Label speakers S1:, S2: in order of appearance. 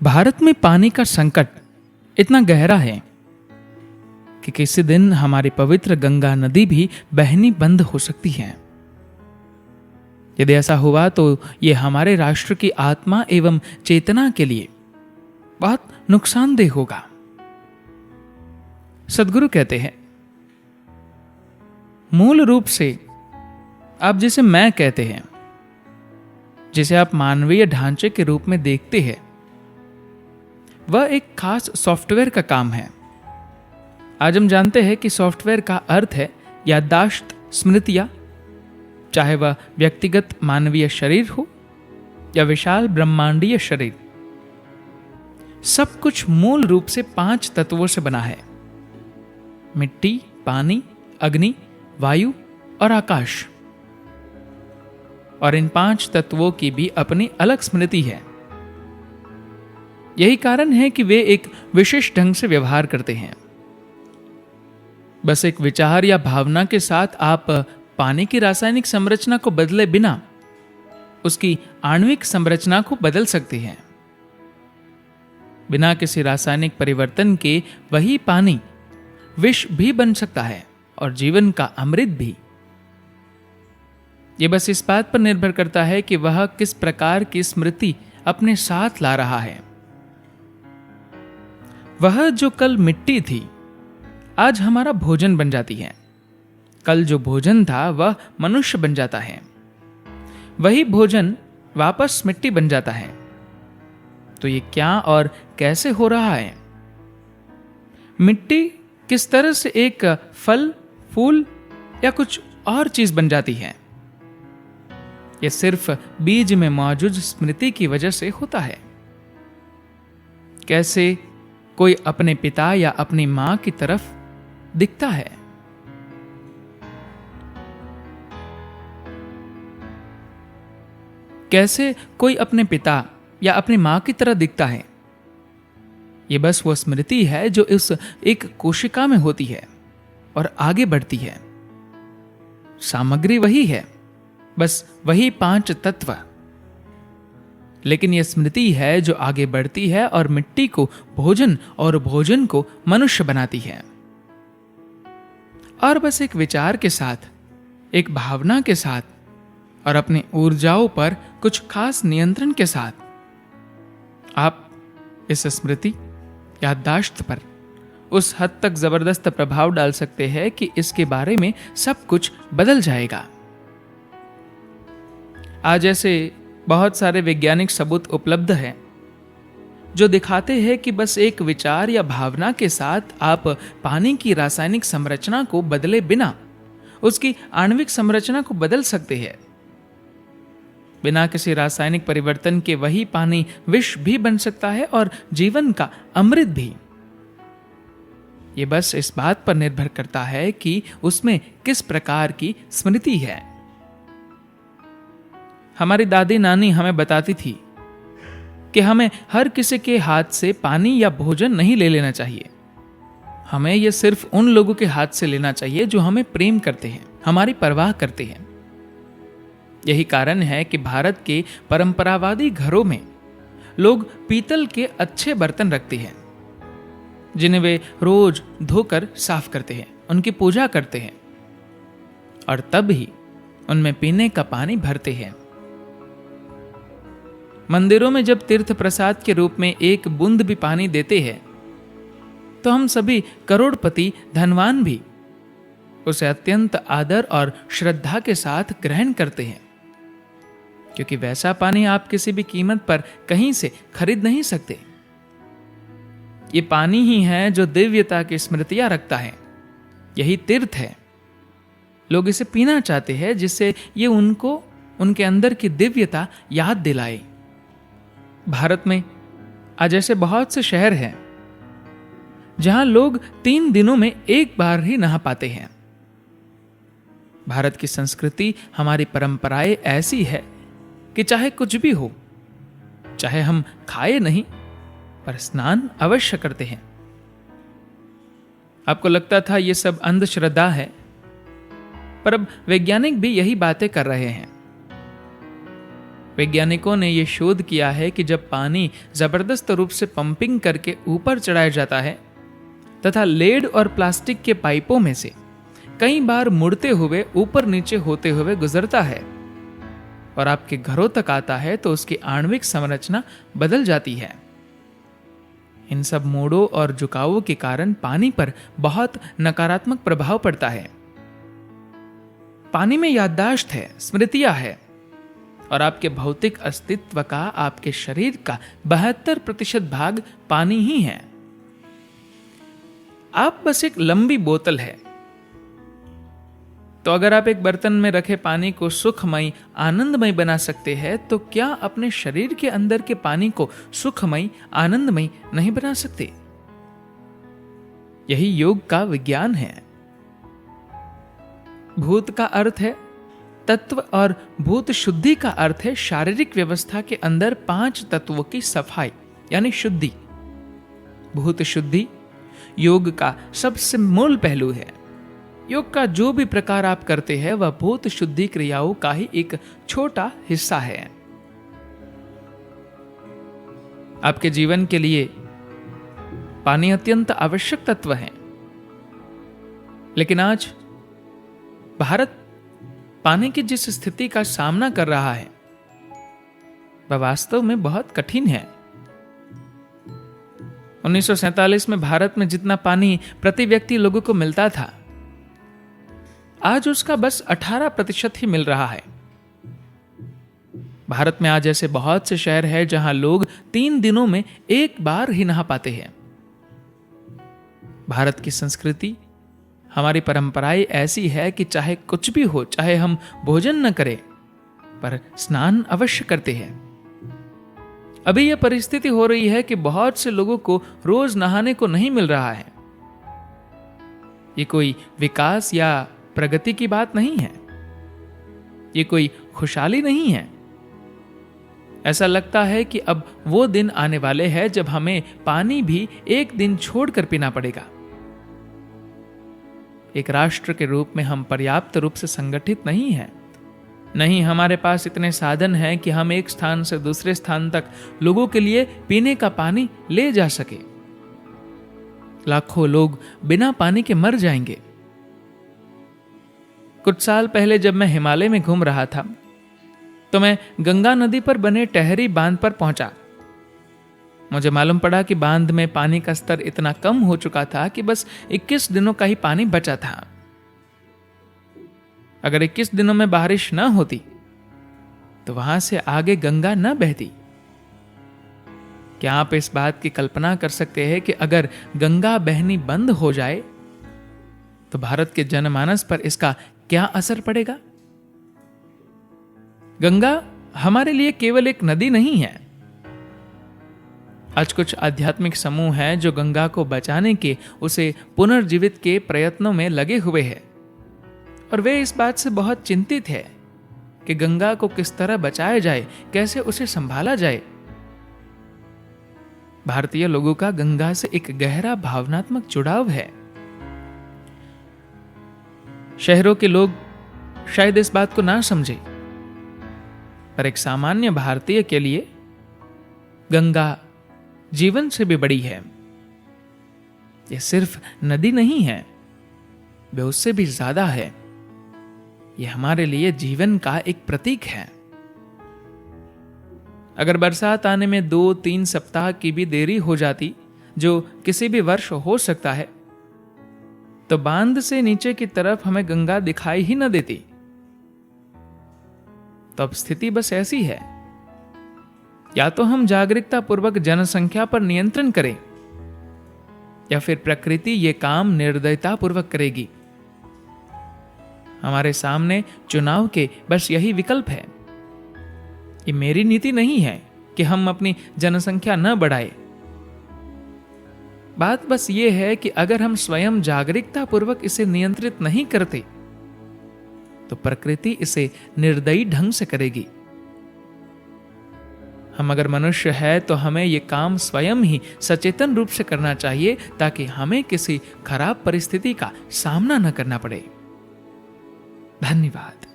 S1: भारत में पानी का संकट इतना गहरा है कि किसी दिन हमारी पवित्र गंगा नदी भी बहनी बंद हो सकती है। यदि ऐसा हुआ तो यह हमारे राष्ट्र की आत्मा एवं चेतना के लिए बहुत नुकसानदेह होगा। सद्गुरु कहते हैं, मूल रूप से आप जिसे मैं कहते हैं, जिसे आप मानवीय ढांचे के रूप में देखते हैं, वह एक खास सॉफ्टवेयर का काम है। आज हम जानते हैं कि सॉफ्टवेयर का अर्थ है याददाश्त, स्मृतियां, चाहे वह व्यक्तिगत मानवीय शरीर हो या विशाल ब्रह्मांडीय शरीर। सब कुछ मूल रूप से 5 तत्वों से बना है: मिट्टी, पानी, अग्नि, वायु और आकाश। और इन 5 तत्वों की भी अपनी अलग स्मृति है। यही कारण है कि वे एक विशेष ढंग से व्यवहार करते हैं। बस एक विचार या भावना के साथ आप पानी की रासायनिक संरचना को बदले बिना उसकी आणविक संरचना को बदल सकते हैं। बिना किसी रासायनिक परिवर्तन के वही पानी विष भी बन सकता है और जीवन का अमृत भी। यह बस इस बात पर निर्भर करता है कि वह किस प्रकार की स्मृति अपने साथ ला रहा है। वह जो कल मिट्टी थी, आज हमारा भोजन बन जाती है। कल जो भोजन था वह मनुष्य बन जाता है। वही भोजन वापस मिट्टी बन जाता है। तो ये क्या और कैसे हो रहा है? मिट्टी किस तरह से एक फल, फूल या कुछ और चीज बन जाती है? यह सिर्फ बीज में मौजूद स्मृति की वजह से होता है। कैसे कोई अपने पिता या अपनी मां की तरफ दिखता है। कैसे कोई अपने पिता या अपनी मां की तरह दिखता है? यह बस वो स्मृति है जो इस एक कोशिका में होती है और आगे बढ़ती है। सामग्री वही है, बस वही 5 तत्व। लेकिन यह स्मृति है जो आगे बढ़ती है और मिट्टी को भोजन और भोजन को मनुष्य बनाती है। और बस एक विचार के साथ, एक भावना के साथ और अपनी ऊर्जाओं पर कुछ खास नियंत्रण के साथ आप इस स्मृति, याददाश्त पर उस हद तक जबरदस्त प्रभाव डाल सकते हैं कि इसके बारे में सब कुछ बदल जाएगा। आज ऐसे बहुत सारे वैज्ञानिक सबूत उपलब्ध हैं जो दिखाते हैं कि बस एक विचार या भावना के साथ आप पानी की रासायनिक संरचना को बदले बिना उसकी आणविक संरचना को बदल सकते हैं। बिना किसी रासायनिक परिवर्तन के वही पानी विष भी बन सकता है और जीवन का अमृत भी। यह बस इस बात पर निर्भर करता है कि उसमें किस प्रकार की स्मृति है। हमारी दादी नानी हमें बताती थी कि हमें हर किसी के हाथ से पानी या भोजन नहीं ले लेना चाहिए। हमें यह सिर्फ उन लोगों के हाथ से लेना चाहिए जो हमें प्रेम करते हैं, हमारी परवाह करते हैं। यही कारण है कि भारत के परंपरावादी घरों में लोग पीतल के अच्छे बर्तन रखते हैं, जिन्हें वे रोज धोकर साफ करते हैं, उनकी पूजा करते हैं और तब ही उनमें पीने का पानी भरते हैं। मंदिरों में जब तीर्थ प्रसाद के रूप में एक बूंद भी पानी देते हैं तो हम सभी करोड़पति धनवान भी उसे अत्यंत आदर और श्रद्धा के साथ ग्रहण करते हैं, क्योंकि वैसा पानी आप किसी भी कीमत पर कहीं से खरीद नहीं सकते। ये पानी ही है जो दिव्यता की स्मृतियां रखता है। यही तीर्थ है। लोग इसे पीना चाहते हैं जिससे ये उनको उनके अंदर की दिव्यता याद दिलाए। भारत में आज ऐसे बहुत से शहर हैं जहां लोग 3 दिनों में एक बार ही नहा पाते हैं। भारत की संस्कृति, हमारी परंपराएं ऐसी है कि चाहे कुछ भी हो, चाहे हम खाए नहीं पर स्नान अवश्य करते हैं। आपको लगता था यह सब अंधश्रद्धा है, पर अब वैज्ञानिक भी यही बातें कर रहे हैं। वैज्ञानिकों ने यह शोध किया है कि जब पानी जबरदस्त रूप से पंपिंग करके ऊपर चढ़ाया जाता है तथा लेड और प्लास्टिक के पाइपों में से कई बार मुड़ते हुए ऊपर नीचे होते हुए गुजरता है और आपके घरों तक आता है तो उसकी आणविक संरचना बदल जाती है। इन सब मोड़ों और झुकावों के कारण पानी पर बहुत नकारात्मक प्रभाव पड़ता है। पानी में याददाश्त है, स्मृतियां है और आपके भौतिक अस्तित्व का, आपके शरीर का 72% भाग पानी ही है। आप बस एक लंबी बोतल है। तो अगर आप एक बर्तन में रखे पानी को सुखमय, आनंदमय बना सकते हैं, तो क्या अपने शरीर के अंदर के पानी को सुखमय, आनंदमय नहीं बना सकते? यही योग का विज्ञान है। भूत का अर्थ है तत्व और भूत शुद्धि का अर्थ है शारीरिक व्यवस्था के अंदर 5 तत्वों की सफाई यानी शुद्धि। भूत शुद्धि योग का सबसे मूल पहलू है। योग का जो भी प्रकार आप करते हैं वह भूत शुद्धि क्रियाओं का ही एक छोटा हिस्सा है। आपके जीवन के लिए पानी अत्यंत आवश्यक तत्व है, लेकिन आज भारत पानी की जिस स्थिति का सामना कर रहा है वह वास्तव में बहुत कठिन है। 1947 में भारत में जितना पानी प्रति व्यक्ति लोगों को मिलता था, आज उसका बस 18% ही मिल रहा है। भारत में आज ऐसे बहुत से शहर हैं जहां लोग 3 दिनों में एक बार ही नहा पाते हैं। भारत की संस्कृति, हमारी परंपराएं ऐसी है कि चाहे कुछ भी हो, चाहे हम भोजन न करें, पर स्नान अवश्य करते हैं। अभी यह परिस्थिति हो रही है कि बहुत से लोगों को रोज नहाने को नहीं मिल रहा है। ये कोई विकास या प्रगति की बात नहीं है, ये कोई खुशहाली नहीं है। ऐसा लगता है कि अब वो दिन आने वाले हैं जब हमें पानी भी एक दिन छोड़कर पीना पड़ेगा। एक राष्ट्र के रूप में हम पर्याप्त रूप से संगठित नहीं हैं। नहीं हमारे पास इतने साधन हैं कि हम एक स्थान से दूसरे स्थान तक लोगों के लिए पीने का पानी ले जा सके। लाखों लोग बिना पानी के मर जाएंगे। कुछ साल पहले जब मैं हिमालय में घूम रहा था तो मैं गंगा नदी पर बने टहरी बांध पर पहुंचा। मुझे मालूम पड़ा कि बांध में पानी का स्तर इतना कम हो चुका था कि बस 21 दिनों का ही पानी बचा था। अगर 21 दिनों में बारिश न होती तो वहां से आगे गंगा न बहती। क्या आप इस बात की कल्पना कर सकते हैं कि अगर गंगा बहनी बंद हो जाए तो भारत के जनमानस पर इसका क्या असर पड़ेगा? गंगा हमारे लिए केवल एक नदी नहीं है। आज कुछ आध्यात्मिक समूह हैं जो गंगा को बचाने के, उसे पुनर्जीवित के प्रयत्नों में लगे हुए हैं और वे इस बात से बहुत चिंतित है कि गंगा को किस तरह बचाया जाए, कैसे उसे संभाला जाए। भारतीय लोगों का गंगा से एक गहरा भावनात्मक जुड़ाव है। शहरों के लोग शायद इस बात को ना समझे, पर एक सामान्य भारतीय के लिए गंगा जीवन से भी बड़ी है। यह सिर्फ नदी नहीं है, वह उससे भी ज्यादा है। यह हमारे लिए जीवन का एक प्रतीक है। अगर बरसात आने में 2-3 सप्ताह की भी देरी हो जाती, जो किसी भी वर्ष हो सकता है, तो बांध से नीचे की तरफ हमें गंगा दिखाई ही न देती। तो अब स्थिति बस ऐसी है। या तो हम जागरूकता पूर्वक जनसंख्या पर नियंत्रण करें, या फिर प्रकृति ये काम निर्दयता पूर्वक करेगी। हमारे सामने चुनाव के बस यही विकल्प है। ये मेरी नीति नहीं है कि हम अपनी जनसंख्या न बढ़ाए। बात बस ये है कि अगर हम स्वयं जागरूकता पूर्वक इसे नियंत्रित नहीं करते तो प्रकृति इसे निर्दयी ढंग से करेगी। हम अगर मनुष्य है तो हमें यह काम स्वयं ही सचेतन रूप से करना चाहिए ताकि हमें किसी खराब परिस्थिति का सामना न करना पड़े। धन्यवाद।